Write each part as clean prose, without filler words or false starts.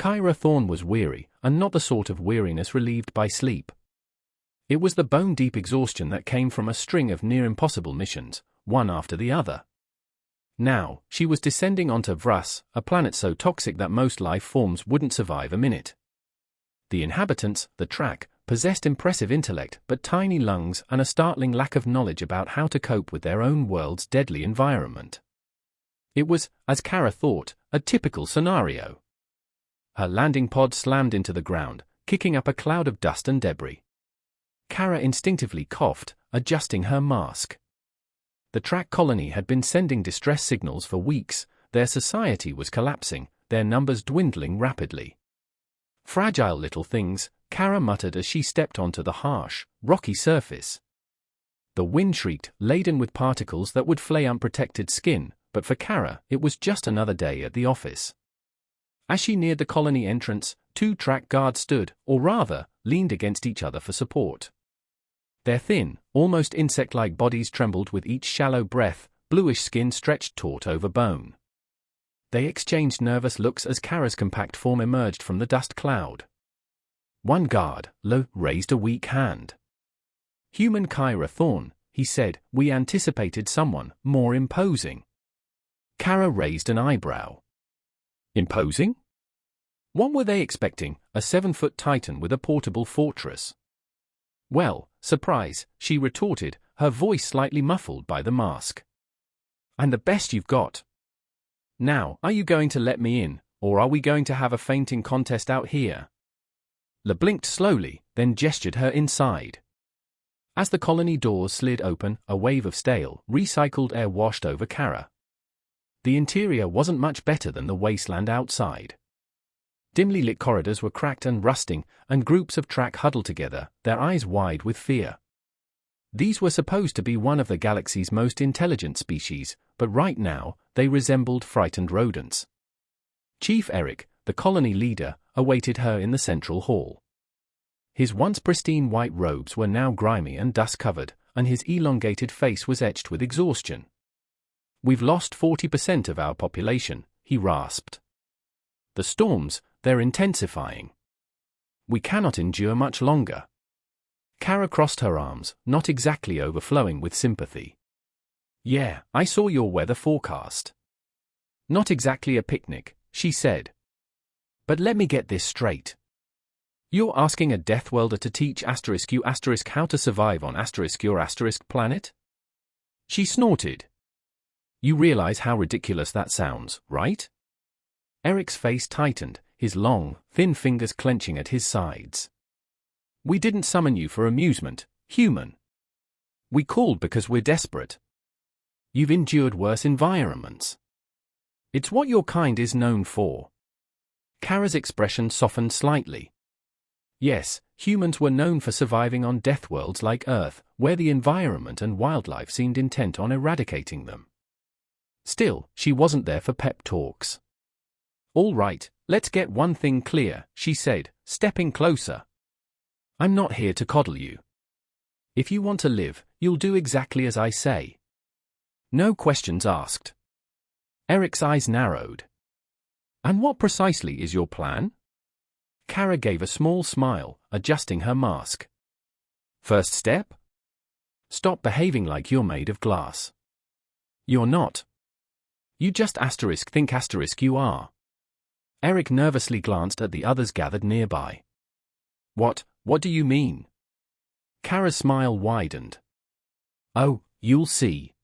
Kyra Thorne was weary, and not the sort of weariness relieved by sleep. It was the bone-deep exhaustion that came from a string of near-impossible missions, one after the other. Now, she was descending onto Vrus, a planet so toxic that most life forms wouldn't survive a minute. The inhabitants, the track, possessed impressive intellect but tiny lungs and a startling lack of knowledge about how to cope with their own world's deadly environment. It was, as Kara thought, a typical scenario. Her landing pod slammed into the ground, kicking up a cloud of dust and debris. Kara instinctively coughed, adjusting her mask. The track colony had been sending distress signals for weeks. Their society was collapsing, their numbers dwindling rapidly. Fragile little things, Kara muttered as she stepped onto the harsh, rocky surface. The wind shrieked, laden with particles that would flay unprotected skin, but for Kara, it was just another day at the office. As she neared the colony entrance, two track guards stood, or rather, leaned against each other for support. Their thin, almost insect-like bodies trembled with each shallow breath, bluish skin stretched taut over bone. They exchanged nervous looks as Kara's compact form emerged from the dust cloud. One guard, low, raised a weak hand. "Human Kyra Thorne," he said. "We anticipated someone more imposing." Kara raised an eyebrow. Imposing? What were they expecting, a 7-foot titan with a portable fortress? "Well, surprise," she retorted, her voice slightly muffled by the mask. "I'm the best you've got. Now, are you going to let me in, or are we going to have a fainting contest out here?" Le blinked slowly, then gestured her inside. As the colony doors slid open, a wave of stale, recycled air washed over Kara. The interior wasn't much better than the wasteland outside. Dimly lit corridors were cracked and rusting, and groups of track huddled together, their eyes wide with fear. These were supposed to be one of the galaxy's most intelligent species, but right now, they resembled frightened rodents. Chief Eric, the colony leader, awaited her in the central hall. His once pristine white robes were now grimy and dust-covered, and his elongated face was etched with exhaustion. "We've lost 40% of our population," he rasped. "The storms, they're intensifying. We cannot endure much longer." Kara crossed her arms, not exactly overflowing with sympathy. "Yeah, I saw your weather forecast. Not exactly a picnic," she said. "But let me get this straight. You're asking a Deathworlder to teach *U* how to survive on your planet?" She snorted. "You realize how ridiculous that sounds, right?" Eric's face tightened, his long, thin fingers clenching at his sides. "We didn't summon you for amusement, human. We called because we're desperate. You've endured worse environments. It's what your kind is known for." Kara's expression softened slightly. Yes, humans were known for surviving on deathworlds like Earth, where the environment and wildlife seemed intent on eradicating them. Still, she wasn't there for pep talks. "All right, let's get one thing clear," she said, stepping closer. "I'm not here to coddle you. If you want to live, you'll do exactly as I say. No questions asked." Eric's eyes narrowed. "And what precisely is your plan?" Kara gave a small smile, adjusting her mask. "First step? Stop behaving like you're made of glass. You're not. You just think you are." Eric nervously glanced at the others gathered nearby. What do you mean?" Kara's smile widened. "Oh, you'll see."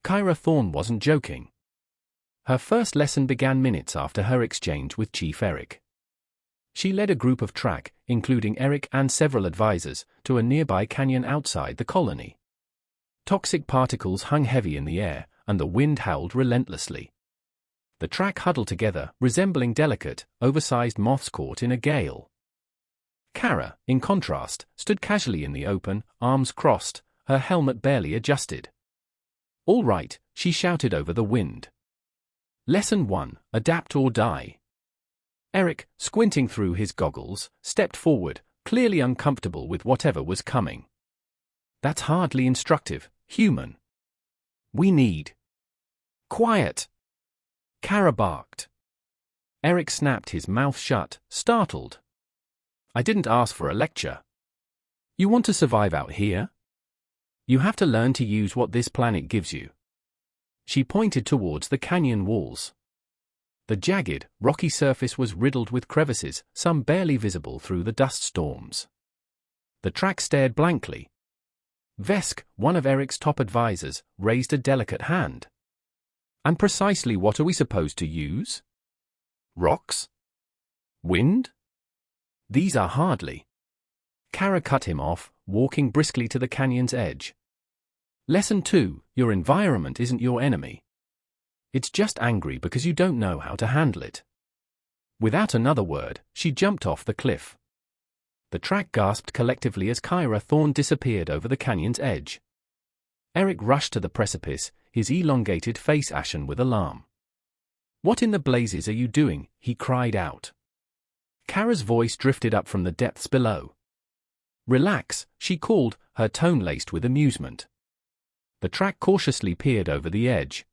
Kyra Thorne wasn't joking. Her first lesson began minutes after her exchange with Chief Eric. She led a group of track, including Eric and several advisors, to a nearby canyon outside the colony. Toxic particles hung heavy in the air, and the wind howled relentlessly. The track huddled together, resembling delicate, oversized moths caught in a gale. Kara, in contrast, stood casually in the open, arms crossed, her helmet barely adjusted. "All right," she shouted over the wind. "Lesson 1, adapt or die." Eric, squinting through his goggles, stepped forward, clearly uncomfortable with whatever was coming. "That's hardly instructive, human. We need..." "Quiet!" Kara barked. Eric snapped his mouth shut, startled. I didn't ask for a lecture. You want to survive out here? You have to learn to use what this planet gives you. She pointed towards the canyon walls. The jagged, rocky surface was riddled with crevices, some barely visible through the dust storms. The track stared blankly. Vesk, one of Eric's top advisors, raised a delicate hand. And precisely what are we supposed to use? Rocks? Wind? These are hardly. Kara cut him off, walking briskly to the canyon's edge. Lesson 2, your environment isn't your enemy. It's just angry because you don't know how to handle it. Without another word, she jumped off the cliff. The track gasped collectively as Kyra Thorne disappeared over the canyon's edge. Eric rushed to the precipice, his elongated face ashen with alarm. What in the blazes are you doing? He cried out. Kara's voice drifted up from the depths below. Relax, she called, her tone laced with amusement. The track cautiously peered over the edge.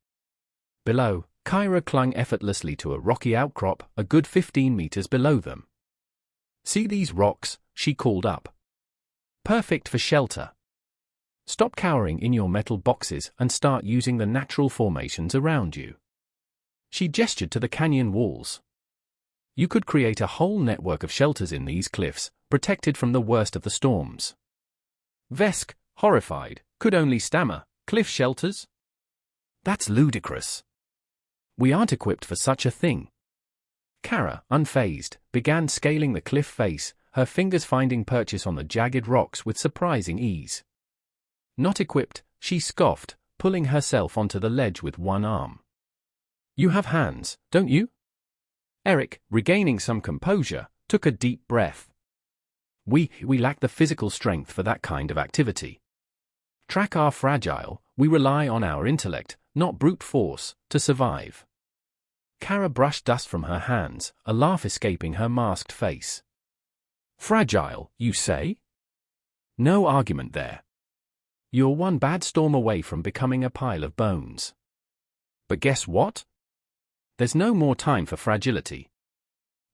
Below, Kyra clung effortlessly to a rocky outcrop, a good 15 meters below them. See these rocks? She called up. Perfect for shelter. Stop cowering in your metal boxes and start using the natural formations around you. She gestured to the canyon walls. You could create a whole network of shelters in these cliffs, protected from the worst of the storms. Vesk, horrified, could only stammer, cliff shelters? That's ludicrous. We aren't equipped for such a thing. Kara, unfazed, began scaling the cliff face, her fingers finding purchase on the jagged rocks with surprising ease. Not equipped, she scoffed, pulling herself onto the ledge with one arm. You have hands, don't you? Eric, regaining some composure, took a deep breath. We lack the physical strength for that kind of activity. Track are fragile, we rely on our intellect, not brute force, to survive. Kara brushed dust from her hands, a laugh escaping her masked face. Fragile, you say? No argument there. You're one bad storm away from becoming a pile of bones. But guess what? There's no more time for fragility.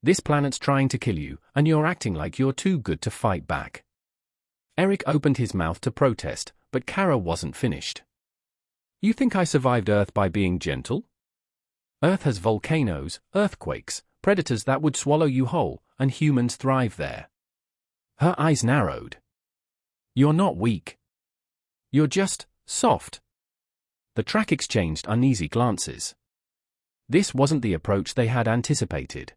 This planet's trying to kill you, and you're acting like you're too good to fight back. Eric opened his mouth to protest, but Kara wasn't finished. You think I survived Earth by being gentle? Earth has volcanoes, earthquakes, predators that would swallow you whole, and humans thrive there. Her eyes narrowed. You're not weak. You're just soft. The track exchanged uneasy glances. This wasn't the approach they had anticipated.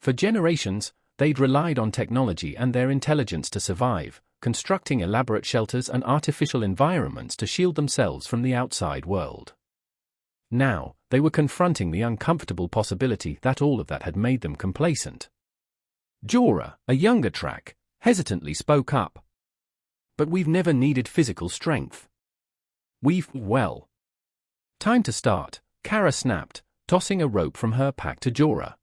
For generations, they'd relied on technology and their intelligence to survive, constructing elaborate shelters and artificial environments to shield themselves from the outside world. Now, they were confronting the uncomfortable possibility that all of that had made them complacent. Jorah, a younger track, hesitantly spoke up. But we've never needed physical strength. Well. Time to start, Kara snapped, tossing a rope from her pack to Jorah.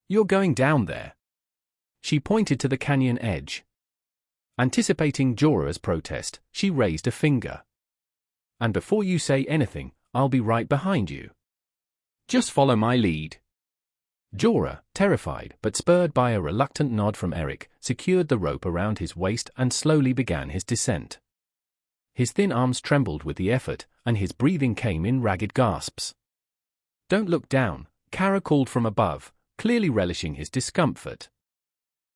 You're going down there. She pointed to the canyon edge. Anticipating Jorah's protest, she raised a finger. And before you say anything, I'll be right behind you. Just follow my lead. Jorah, terrified but spurred by a reluctant nod from Eric, secured the rope around his waist and slowly began his descent. His thin arms trembled with the effort, and his breathing came in ragged gasps. Don't look down, Kara called from above, clearly relishing his discomfort.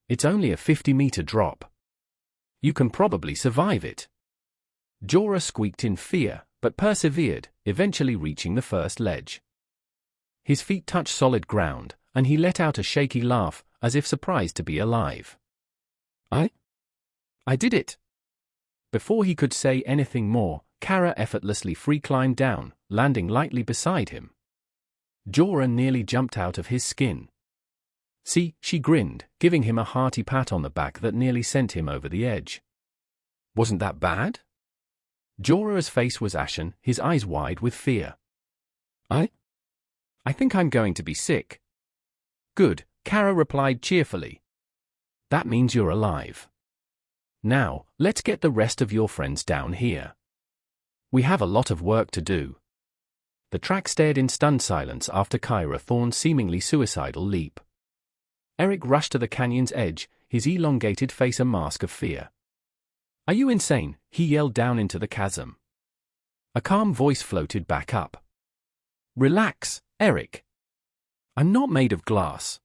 It's only a 50-meter drop. You can probably survive it. Jorah squeaked in fear, but persevered, eventually reaching the first ledge. His feet touched solid ground, and he let out a shaky laugh, as if surprised to be alive. I did it. Before he could say anything more, Kara effortlessly free-climbed down, landing lightly beside him. Jorah nearly jumped out of his skin. See, she grinned, giving him a hearty pat on the back that nearly sent him over the edge. Wasn't that bad? Jorah's face was ashen, his eyes wide with fear. I think I'm going to be sick. Good, Kara replied cheerfully. That means you're alive. Now, let's get the rest of your friends down here. We have a lot of work to do. The track stared in stunned silence after Kyra Thorne's seemingly suicidal leap. Eric rushed to the canyon's edge, his elongated face a mask of fear. "Are you insane?" he yelled down into the chasm. A calm voice floated back up. "Relax, Eric. I'm not made of glass."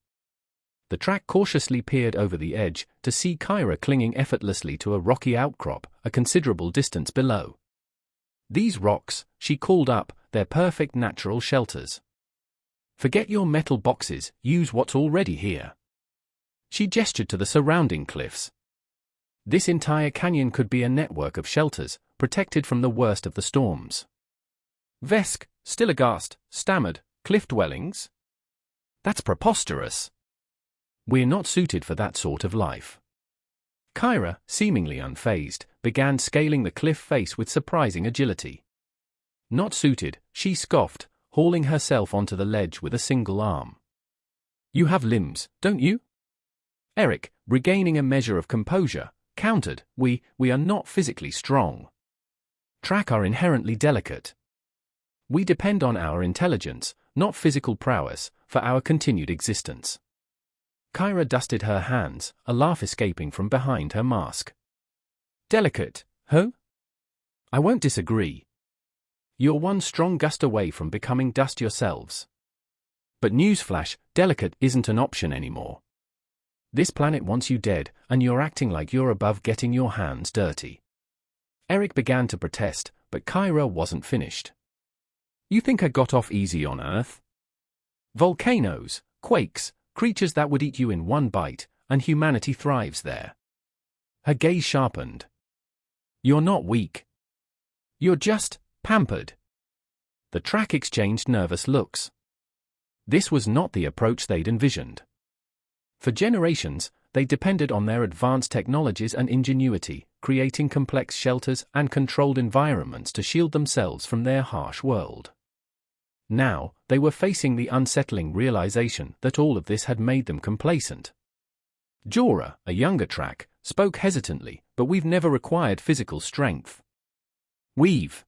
The track cautiously peered over the edge to see Kyra clinging effortlessly to a rocky outcrop a considerable distance below. "These rocks," she called up, "they're perfect natural shelters. Forget your metal boxes, use what's already here." She gestured to the surrounding cliffs. This entire canyon could be a network of shelters, protected from the worst of the storms. Vesk, still aghast, stammered, "Cliff dwellings? That's preposterous. We're not suited for that sort of life." Kyra, seemingly unfazed, began scaling the cliff face with surprising agility. "Not suited," she scoffed, hauling herself onto the ledge with a single arm. "You have limbs, don't you?" Eric, regaining a measure of composure, countered, We are not physically strong. Track are inherently delicate. We depend on our intelligence, not physical prowess, for our continued existence." Kyra dusted her hands, a laugh escaping from behind her mask. "Delicate, huh? I won't disagree. You're one strong gust away from becoming dust yourselves. But newsflash, delicate isn't an option anymore. This planet wants you dead, and you're acting like you're above getting your hands dirty." Eric began to protest, but Kyra wasn't finished. "You think I got off easy on Earth? Volcanoes, quakes, creatures that would eat you in one bite, and humanity thrives there." Her gaze sharpened. "You're not weak. You're just pampered." The track exchanged nervous looks. This was not the approach they'd envisioned. For generations, they depended on their advanced technologies and ingenuity, creating complex shelters and controlled environments to shield themselves from their harsh world. Now, they were facing the unsettling realization that all of this had made them complacent. Jorah, a younger track, spoke hesitantly, "But we've never required physical strength." "We've."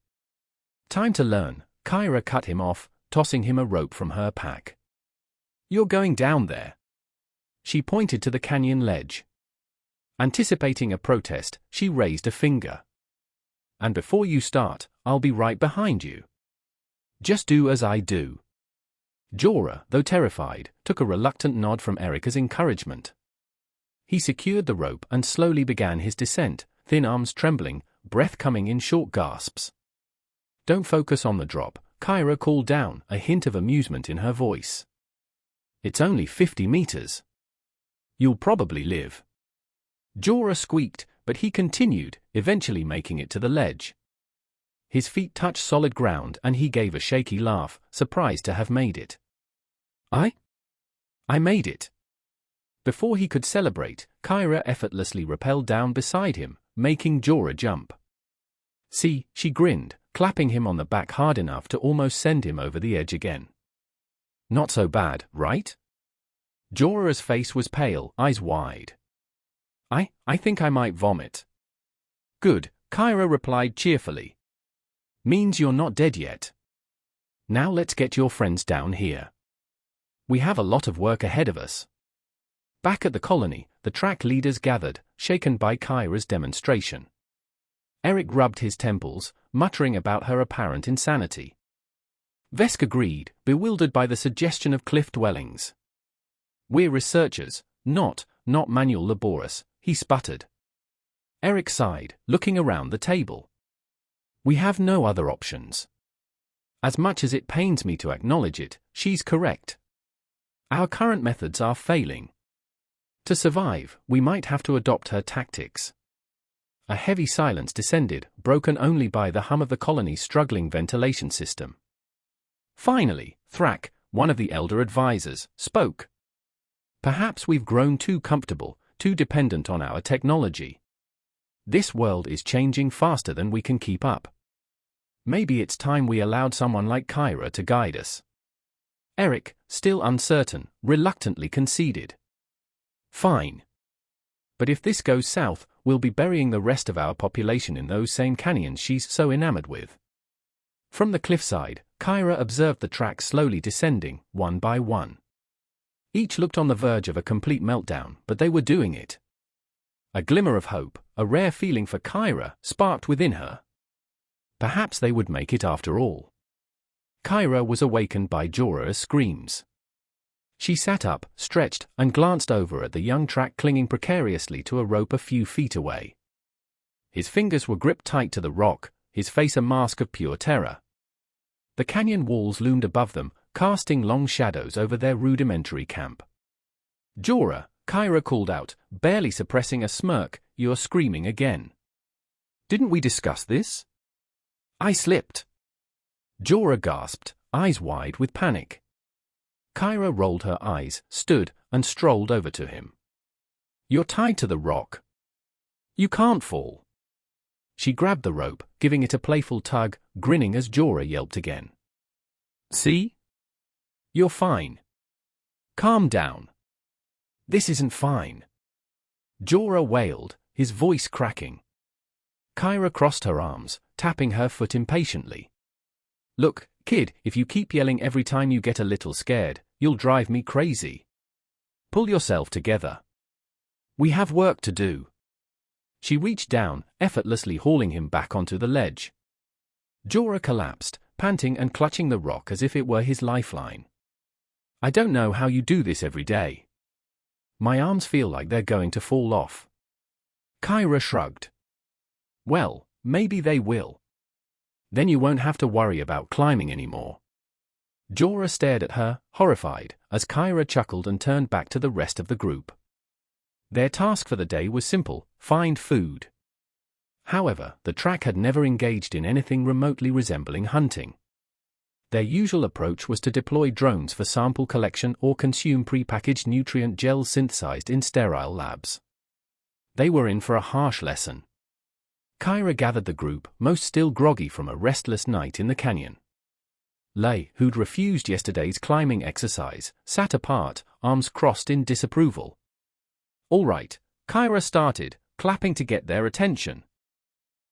"Time to learn," Kyra cut him off, tossing him a rope from her pack. "You're going down there." She pointed to the canyon ledge. Anticipating a protest, she raised a finger. "And before you start, I'll be right behind you. Just do as I do." Jorah, though terrified, took a reluctant nod from Eric as encouragement. He secured the rope and slowly began his descent, thin arms trembling, breath coming in short gasps. "Don't focus on the drop," Kyra called down, a hint of amusement in her voice. "It's only 50 meters. You'll probably live." Jorah squeaked, but he continued, eventually making it to the ledge. His feet touched solid ground and he gave a shaky laugh, surprised to have made it. I made it." Before he could celebrate, Kyra effortlessly rappelled down beside him, making Jorah jump. "See," she grinned, clapping him on the back hard enough to almost send him over the edge again. "Not so bad, right?" Jorah's face was pale, eyes wide. I think I might vomit." "Good," Kyra replied cheerfully. "Means you're not dead yet. Now let's get your friends down here. We have a lot of work ahead of us." Back at the colony, the track leaders gathered, shaken by Kyra's demonstration. Eric rubbed his temples, muttering about her apparent insanity. Vesk agreed, bewildered by the suggestion of cliff dwellings. "We're researchers, not manual laborious," he sputtered. Eric sighed, looking around the table. "We have no other options. As much as it pains me to acknowledge it, she's correct. Our current methods are failing. To survive, we might have to adopt her tactics." A heavy silence descended, broken only by the hum of the colony's struggling ventilation system. Finally, Thrak, one of the elder advisors, spoke. "Perhaps we've grown too comfortable, too dependent on our technology. This world is changing faster than we can keep up. Maybe it's time we allowed someone like Kyra to guide us." Eric, still uncertain, reluctantly conceded. "Fine. But if this goes south, we'll be burying the rest of our population in those same canyons she's so enamored with." From the cliffside, Kyra observed the tracks slowly descending, one by one. Each looked on the verge of a complete meltdown, but they were doing it. A glimmer of hope, a rare feeling for Kyra, sparked within her. Perhaps they would make it after all. Kyra was awakened by Jorah's screams. She sat up, stretched, and glanced over at the young track clinging precariously to a rope a few feet away. His fingers were gripped tight to the rock, his face a mask of pure terror. The canyon walls loomed above them, casting long shadows over their rudimentary camp. "Jorah," Kyra called out, barely suppressing a smirk, "you're screaming again. Didn't we discuss this?" "I slipped." Jorah gasped, eyes wide with panic. Kyra rolled her eyes, stood, and strolled over to him. "You're tied to the rock. You can't fall." She grabbed the rope, giving it a playful tug, grinning as Jorah yelped again. "See? You're fine. Calm down." "This isn't fine." Jorah wailed, his voice cracking. Kyra crossed her arms, tapping her foot impatiently. "Look, kid, if you keep yelling every time you get a little scared, you'll drive me crazy. Pull yourself together. We have work to do." She reached down, effortlessly hauling him back onto the ledge. Jorah collapsed, panting and clutching the rock as if it were his lifeline. "I don't know how you do this every day. My arms feel like they're going to fall off." Kyra shrugged. "Well, maybe they will. Then you won't have to worry about climbing anymore." Jorah stared at her, horrified, as Kyra chuckled and turned back to the rest of the group. Their task for the day was simple: find food. However, the track had never engaged in anything remotely resembling hunting. Their usual approach was to deploy drones for sample collection or consume prepackaged nutrient gels synthesized in sterile labs. They were in for a harsh lesson. Kyra gathered the group, most still groggy from a restless night in the canyon. Lay, who'd refused yesterday's climbing exercise, sat apart, arms crossed in disapproval. "All right," Kyra started, clapping to get their attention.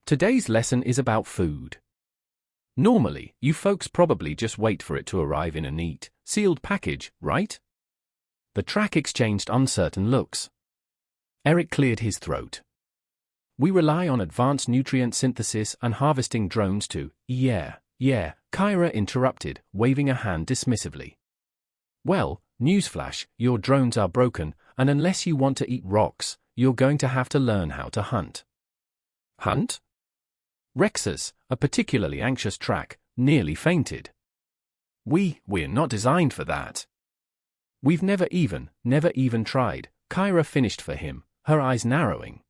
"Today's lesson is about food. Normally, you folks probably just wait for it to arrive in a neat, sealed package, right?" The track exchanged uncertain looks. Eric cleared his throat. "We rely on advanced nutrient synthesis and harvesting drones to..." Yeah, Kyra interrupted, waving a hand dismissively. "Well, newsflash, your drones are broken, and unless you want to eat rocks, you're going to have to learn how to hunt." "Hunt?" Rexus, a particularly anxious track, nearly fainted. We're not designed for that. We've never even tried," Kyra finished for him, her eyes narrowing.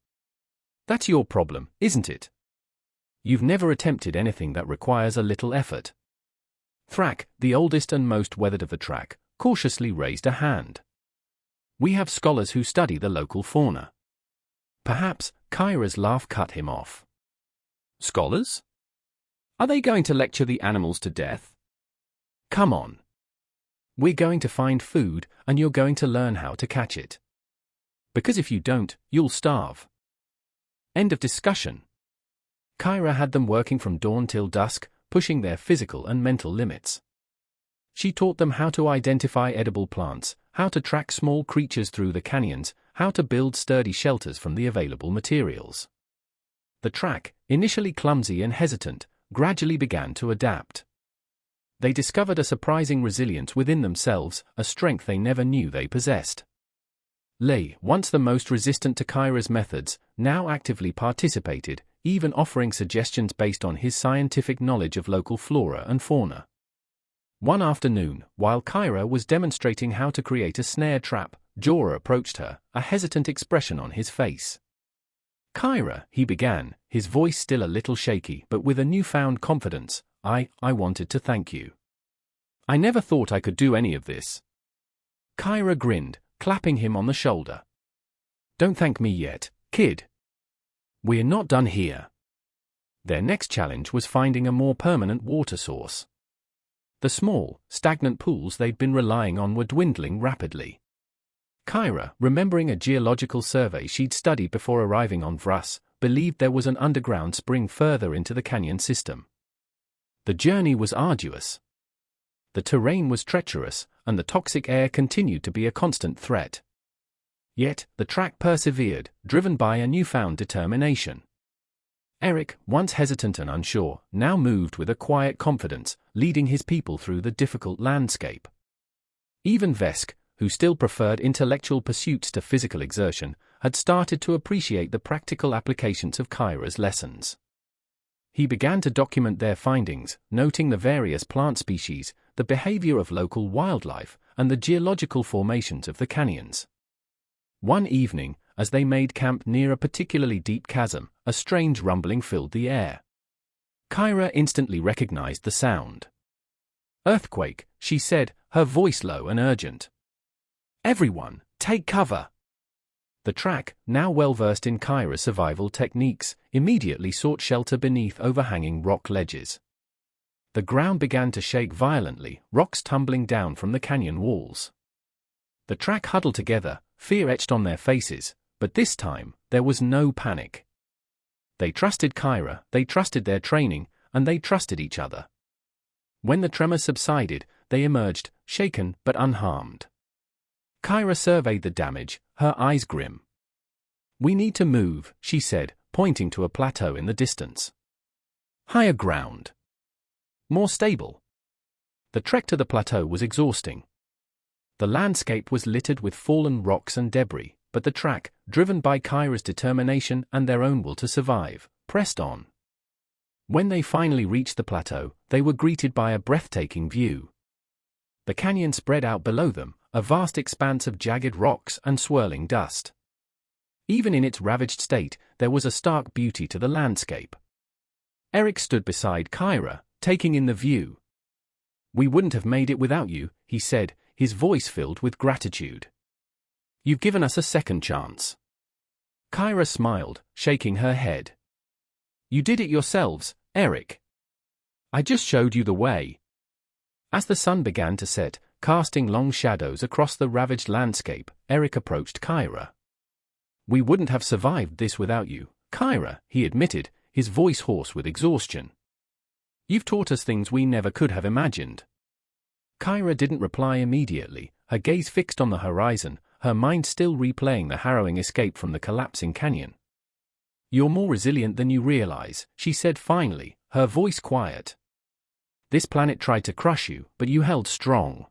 "That's your problem, isn't it? You've never attempted anything that requires a little effort." Thrak, the oldest and most weathered of the track, cautiously raised a hand. "We have scholars who study the local fauna." Perhaps Kyra's laugh cut him off. "Scholars? Are they going to lecture the animals to death? Come on. We're going to find food, and you're going to learn how to catch it. Because if you don't, you'll starve." End of discussion. Kyra had them working from dawn till dusk, pushing their physical and mental limits. She taught them how to identify edible plants, how to track small creatures through the canyons, how to build sturdy shelters from the available materials. The track, initially clumsy and hesitant, gradually began to adapt. They discovered a surprising resilience within themselves, a strength they never knew they possessed. Lay, once the most resistant to Kyra's methods, now actively participated, even offering suggestions based on his scientific knowledge of local flora and fauna. One afternoon, while Kyra was demonstrating how to create a snare trap, Jorah approached her, a hesitant expression on his face. "Kyra," he began, his voice still a little shaky but with a newfound confidence, I wanted to thank you. I never thought I could do any of this." Kyra grinned, clapping him on the shoulder. "Don't thank me yet, kid. We're not done here." Their next challenge was finding a more permanent water source. The small, stagnant pools they'd been relying on were dwindling rapidly. Kyra, remembering a geological survey she'd studied before arriving on Vrus, believed there was an underground spring further into the canyon system. The journey was arduous. The terrain was treacherous, and the toxic air continued to be a constant threat. Yet, the track persevered, driven by a newfound determination. Eric, once hesitant and unsure, now moved with a quiet confidence, leading his people through the difficult landscape. Even Vesk, who still preferred intellectual pursuits to physical exertion, had started to appreciate the practical applications of Kyra's lessons. He began to document their findings, noting the various plant species, the behavior of local wildlife, and the geological formations of the canyons. One evening, as they made camp near a particularly deep chasm, a strange rumbling filled the air. Kyra instantly recognized the sound. "Earthquake," she said, her voice low and urgent. "Everyone, take cover." The track, now well versed in Kyra's survival techniques, immediately sought shelter beneath overhanging rock ledges. The ground began to shake violently, rocks tumbling down from the canyon walls. The track huddled together, fear etched on their faces, but this time, there was no panic. They trusted Kyra, they trusted their training, and they trusted each other. When the tremor subsided, they emerged, shaken but unharmed. Kyra surveyed the damage, her eyes grim. "We need to move," she said, pointing to a plateau in the distance. "Higher ground. More stable." The trek to the plateau was exhausting. The landscape was littered with fallen rocks and debris, but the track, driven by Kyra's determination and their own will to survive, pressed on. When they finally reached the plateau, they were greeted by a breathtaking view. The canyon spread out below them, a vast expanse of jagged rocks and swirling dust. Even in its ravaged state, there was a stark beauty to the landscape. Eric stood beside Kyra, taking in the view. "We wouldn't have made it without you," he said, his voice filled with gratitude. "You've given us a second chance." Kyra smiled, shaking her head. "You did it yourselves, Eric. I just showed you the way." As the sun began to set, casting long shadows across the ravaged landscape, Eric approached Kyra. "We wouldn't have survived this without you, Kyra," he admitted, his voice hoarse with exhaustion. "You've taught us things we never could have imagined." Kyra didn't reply immediately, her gaze fixed on the horizon, her mind still replaying the harrowing escape from the collapsing canyon. "You're more resilient than you realize," she said finally, her voice quiet. "This planet tried to crush you, but you held strong."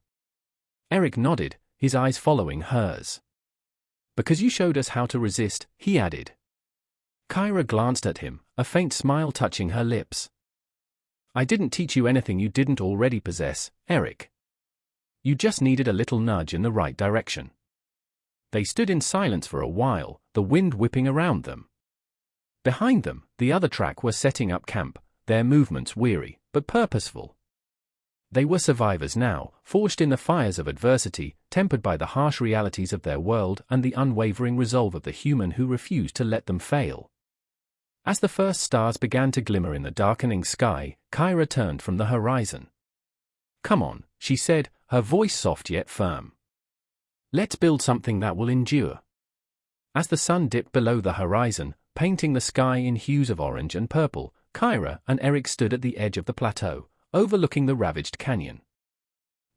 Eric nodded, his eyes following hers. "Because you showed us how to resist," he added. Kyra glanced at him, a faint smile touching her lips. "I didn't teach you anything you didn't already possess, Eric. You just needed a little nudge in the right direction." They stood in silence for a while, the wind whipping around them. Behind them, the other track were setting up camp, their movements weary, but purposeful. They were survivors now, forged in the fires of adversity, tempered by the harsh realities of their world and the unwavering resolve of the human who refused to let them fail. As the first stars began to glimmer in the darkening sky, Kyra turned from the horizon. "Come on," she said, her voice soft yet firm. "Let's build something that will endure." As the sun dipped below the horizon, painting the sky in hues of orange and purple, Kyra and Eric stood at the edge of the plateau, overlooking the ravaged canyon.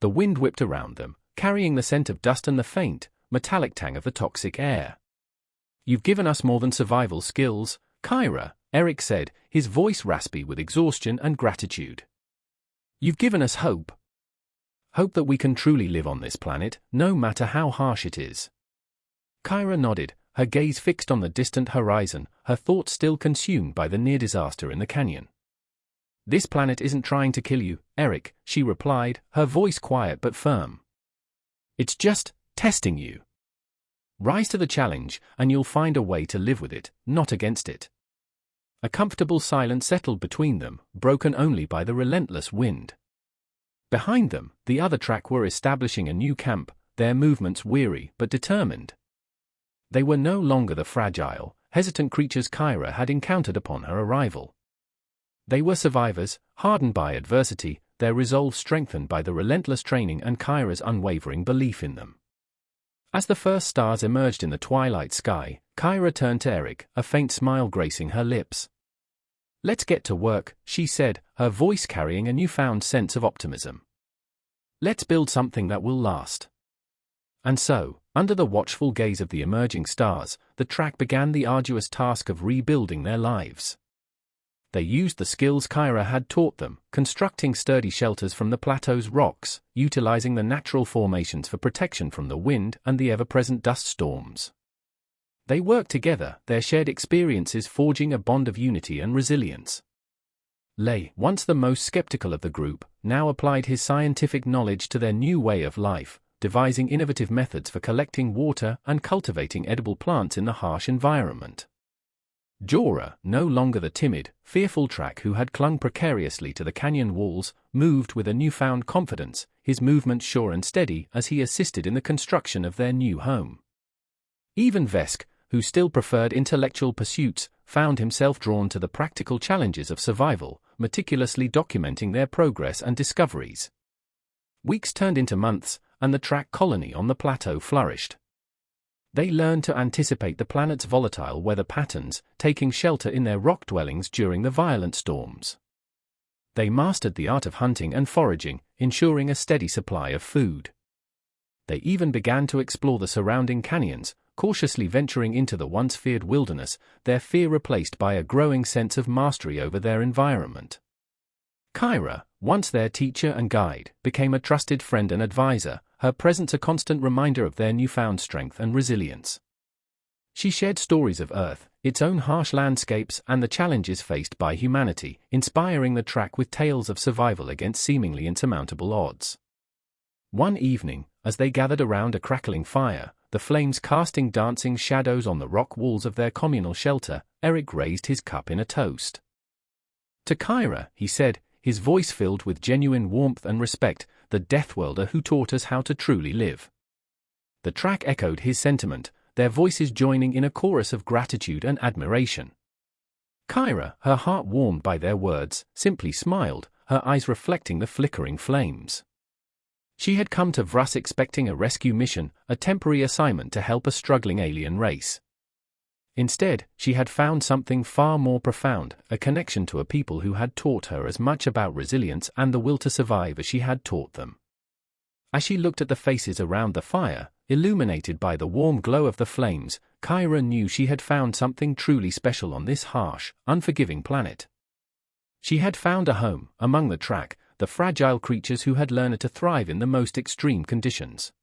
The wind whipped around them, carrying the scent of dust and the faint, metallic tang of the toxic air. "You've given us more than survival skills, Kyra," Eric said, his voice raspy with exhaustion and gratitude. "You've given us hope. Hope that we can truly live on this planet, no matter how harsh it is." Kyra nodded, her gaze fixed on the distant horizon, her thoughts still consumed by the near disaster in the canyon. "This planet isn't trying to kill you, Eric," she replied, her voice quiet but firm. "It's just testing you. Rise to the challenge, and you'll find a way to live with it, not against it." A comfortable silence settled between them, broken only by the relentless wind. Behind them, the other track were establishing a new camp, their movements weary but determined. They were no longer the fragile, hesitant creatures Kyra had encountered upon her arrival. They were survivors, hardened by adversity, their resolve strengthened by the relentless training and Kyra's unwavering belief in them. As the first stars emerged in the twilight sky, Kyra turned to Eric, a faint smile gracing her lips. "Let's get to work," she said, her voice carrying a newfound sense of optimism. "Let's build something that will last." And so, under the watchful gaze of the emerging stars, the track began the arduous task of rebuilding their lives. They used the skills Kyra had taught them, constructing sturdy shelters from the plateau's rocks, utilizing the natural formations for protection from the wind and the ever-present dust storms. They worked together, their shared experiences forging a bond of unity and resilience. Lei, once the most skeptical of the group, now applied his scientific knowledge to their new way of life, devising innovative methods for collecting water and cultivating edible plants in the harsh environment. Jorah, no longer the timid, fearful track who had clung precariously to the canyon walls, moved with a newfound confidence, his movements sure and steady as he assisted in the construction of their new home. Even Vesk, who still preferred intellectual pursuits, found himself drawn to the practical challenges of survival, meticulously documenting their progress and discoveries. Weeks turned into months, and the track colony on the plateau flourished. They learned to anticipate the planet's volatile weather patterns, taking shelter in their rock dwellings during the violent storms. They mastered the art of hunting and foraging, ensuring a steady supply of food. They even began to explore the surrounding canyons, cautiously venturing into the once feared wilderness, their fear replaced by a growing sense of mastery over their environment. Kyra, once their teacher and guide, became a trusted friend and advisor, her presence a constant reminder of their newfound strength and resilience. She shared stories of Earth, its own harsh landscapes and the challenges faced by humanity, inspiring the track with tales of survival against seemingly insurmountable odds. One evening, as they gathered around a crackling fire, the flames casting dancing shadows on the rock walls of their communal shelter, Eric raised his cup in a toast. To Kyra, he said, his voice filled with genuine warmth and respect, the Deathworlder who taught us how to truly live. The track echoed his sentiment, their voices joining in a chorus of gratitude and admiration. Kyra, her heart warmed by their words, simply smiled, her eyes reflecting the flickering flames. She had come to Vrus expecting a rescue mission, a temporary assignment to help a struggling alien race. Instead, she had found something far more profound, a connection to a people who had taught her as much about resilience and the will to survive as she had taught them. As she looked at the faces around the fire, illuminated by the warm glow of the flames, Kyra knew she had found something truly special on this harsh, unforgiving planet. She had found a home, among the track, the fragile creatures who had learned to thrive in the most extreme conditions.